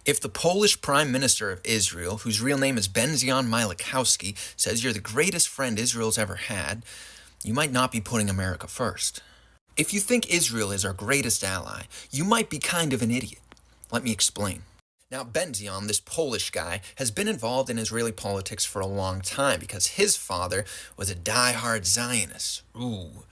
If the Polish Prime Minister of Israel, whose real name is Benzion Milikowski, says you're the greatest friend Israel's ever had, you might not be putting America first. If you think Israel is our greatest ally, you might be kind of an idiot. Let me explain. Now, Benzion, this Polish guy, has been involved in Israeli politics for a long time because his father was a die-hard Zionist. Ooh.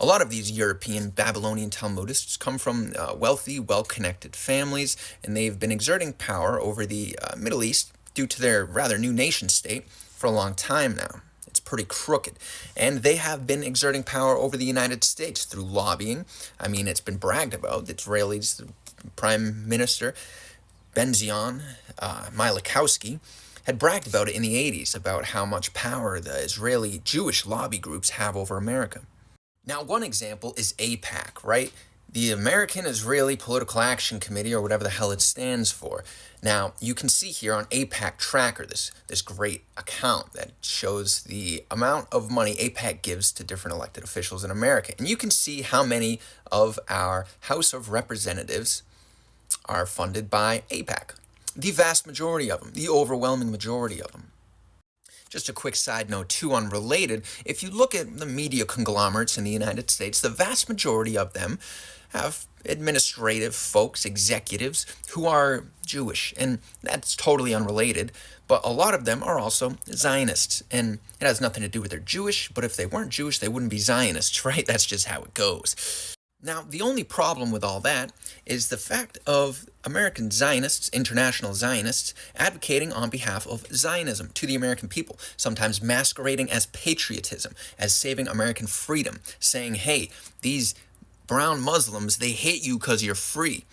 A lot of these European Babylonian Talmudists come from wealthy, well-connected families, and they've been exerting power over the Middle East due to their rather new nation state for a long time now. It's pretty crooked. And they have been exerting power over the United States through lobbying. I mean, it's been bragged about. The Israelis, the Prime Minister, Benzion Milikowski, had bragged about it in the 80s, about how much power the Israeli Jewish lobby groups have over America. Now, one example is AIPAC, right? The American Israeli Political Action Committee, or whatever the hell it stands for. Now, you can see here on AIPAC Tracker, this great account that shows the amount of money AIPAC gives to different elected officials in America. And you can see how many of our House of Representatives are funded by AIPAC. The vast majority of them, the overwhelming majority of them. Just a quick side note, too, unrelated, if you look at the media conglomerates in the United States, the vast majority of them have administrative folks, executives, who are Jewish, and that's totally unrelated, but a lot of them are also Zionists, and it has nothing to do with they're Jewish, but if they weren't Jewish, they wouldn't be Zionists, right? That's just how it goes. Now, the only problem with all that is the fact of American Zionists, international Zionists, advocating on behalf of Zionism to the American people, sometimes masquerading as patriotism, as saving American freedom, saying, hey, these brown Muslims, they hate you because you're free.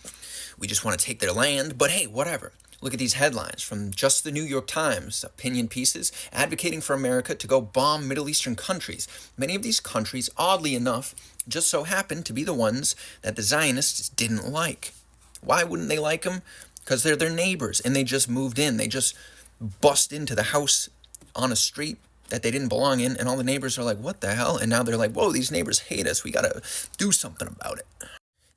We just want to take their land, but hey, whatever. Look at these headlines from just the New York Times, opinion pieces advocating for America to go bomb Middle Eastern countries. Many of these countries, oddly enough, just so happen to be the ones that the Zionists didn't like. Why wouldn't they like them? Because they're their neighbors and they just moved in. They just bust into the house on a street that they didn't belong in, and all the neighbors are like, what the hell? And now they're like, whoa, these neighbors hate us. We gotta do something about it.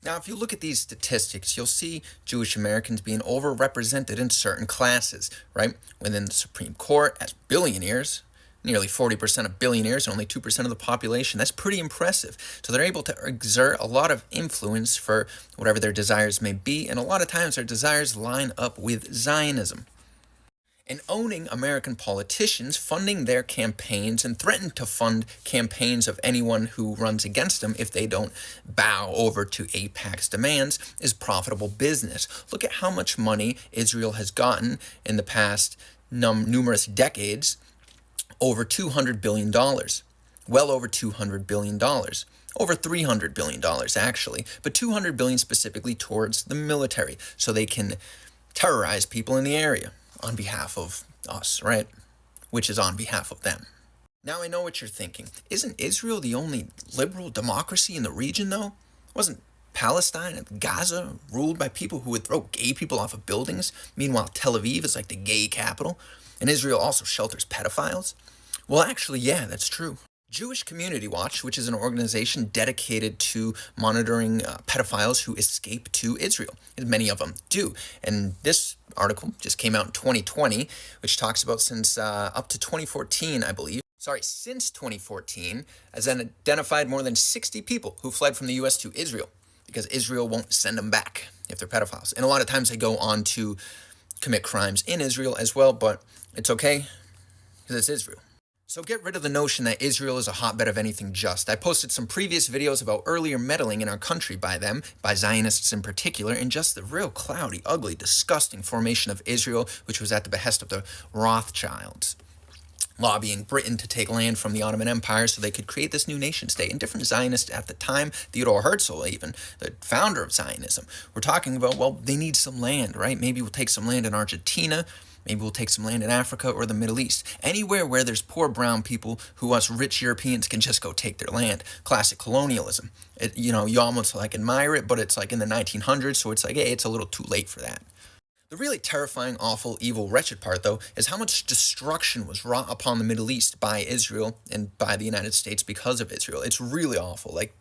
Now, if you look at these statistics, you'll see Jewish Americans being overrepresented in certain classes, right? Within the Supreme Court, as billionaires, nearly 40% of billionaires and only 2% of the population. That's pretty impressive. So they're able to exert a lot of influence for whatever their desires may be, and a lot of times their desires line up with Zionism. And owning American politicians, funding their campaigns, and threaten to fund campaigns of anyone who runs against them if they don't bow over to AIPAC's demands is profitable business. Look at how much money Israel has gotten in the past numerous decades. Over $200 billion. Well over $200 billion. Over $300 billion, actually. But $200 billion specifically towards the military, so they can terrorize people in the area on behalf of us, right? Which is on behalf of them. Now I know what you're thinking. Isn't Israel the only liberal democracy in the region, though? Wasn't Palestine and Gaza ruled by people who would throw gay people off of buildings? Meanwhile, Tel Aviv is like the gay capital. And Israel also shelters pedophiles? Well, actually, yeah, that's true. Jewish Community Watch, which is an organization dedicated to monitoring pedophiles who escape to Israel, and many of them do. And this article just came out in 2020, which talks about since up to 2014, I believe. Since 2014, has identified more than 60 people who fled from the U.S. to Israel because Israel won't send them back if they're pedophiles. And a lot of times they go on to commit crimes in Israel as well, but it's okay because it's Israel. So get rid of the notion that Israel is a hotbed of anything just. I posted some previous videos about earlier meddling in our country by them, by Zionists in particular, and just the real cloudy, ugly, disgusting formation of Israel, which was at the behest of the Rothschilds, lobbying Britain to take land from the Ottoman Empire so they could create this new nation state. And different Zionists at the time, Theodor Herzl even, the founder of Zionism, were talking about, well, they need some land, right? Maybe we'll take some land in Argentina. Maybe we'll take some land in Africa or the Middle East. Anywhere where there's poor brown people who us rich Europeans can just go take their land. Classic colonialism. You almost like admire it, but it's like in the 1900s, so it's like, hey, it's a little too late for that. The really terrifying, awful, evil, wretched part, though, is how much destruction was wrought upon the Middle East by Israel and by the United States because of Israel. It's really awful. Like,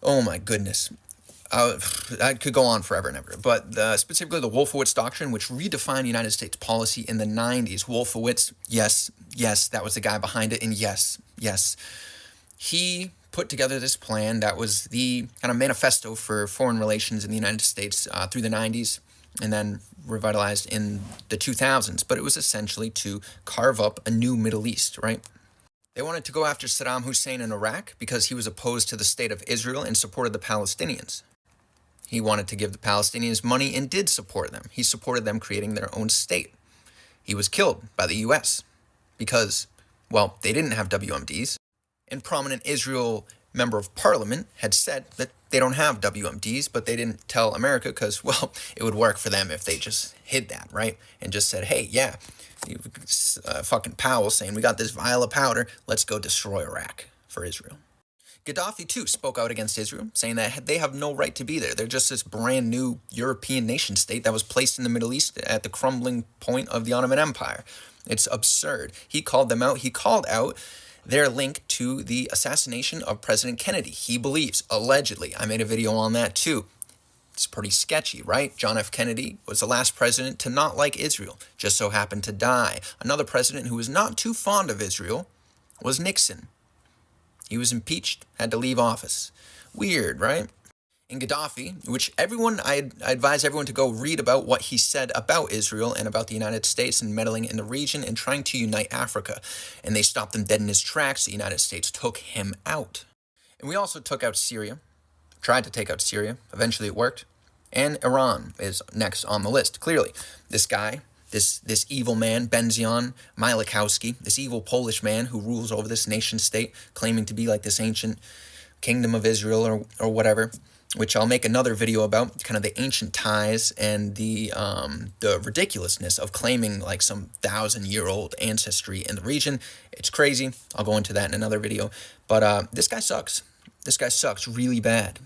oh my goodness. I could go on forever and ever, but specifically the Wolfowitz Doctrine, which redefined United States policy in the 90s. Wolfowitz, yes, that was the guy behind it, and yes, he put together this plan that was the kind of manifesto for foreign relations in the United States through the 90s, and then revitalized in the 2000s, but it was essentially to carve up a new Middle East, right? They wanted to go after Saddam Hussein in Iraq because he was opposed to the state of Israel and supported the Palestinians. He wanted to give the Palestinians money and did support them. He supported them creating their own state. He was killed by the US because, well, they didn't have WMDs. And prominent Israel member of parliament had said that they don't have WMDs, but they didn't tell America because, well, it would work for them if they just hid that, right? And just said, hey, yeah, fucking Powell saying, we got this vial of powder, let's go destroy Iraq for Israel. Gaddafi, too, spoke out against Israel, saying that they have no right to be there. They're just this brand new European nation state that was placed in the Middle East at the crumbling point of the Ottoman Empire. It's absurd. He called them out. He called out their link to the assassination of President Kennedy. He believes, allegedly, I made a video on that too. It's pretty sketchy, right? John F. Kennedy was the last president to not like Israel, just so happened to die. Another president who was not too fond of Israel was Nixon. He was impeached, had to leave office. Weird, right? And Gaddafi, which I advise everyone to go read about what he said about Israel and about the United States and meddling in the region and trying to unite Africa. And they stopped him dead in his tracks. The United States took him out. And we also took out Syria, tried to take out Syria. Eventually it worked. And Iran is next on the list. Clearly, this guy, this evil man, Benzion Milikowski, this evil Polish man who rules over this nation state, claiming to be like this ancient kingdom of Israel or whatever, which I'll make another video about, kind of the ancient ties and the ridiculousness of claiming like some 1,000-year-old ancestry in the region. It's crazy. I'll go into that in another video. But this guy sucks. This guy sucks really bad.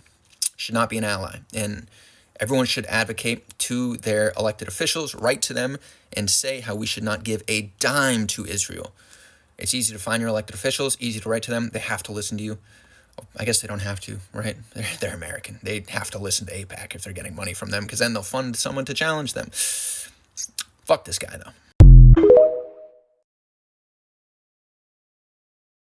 Should not be an ally. And everyone should advocate to their elected officials, write to them, and say how we should not give a dime to Israel. It's easy to find your elected officials, easy to write to them. They have to listen to you. I guess they don't have to, right? They're American. They have to listen to AIPAC if they're getting money from them, because then they'll fund someone to challenge them. Fuck this guy, though.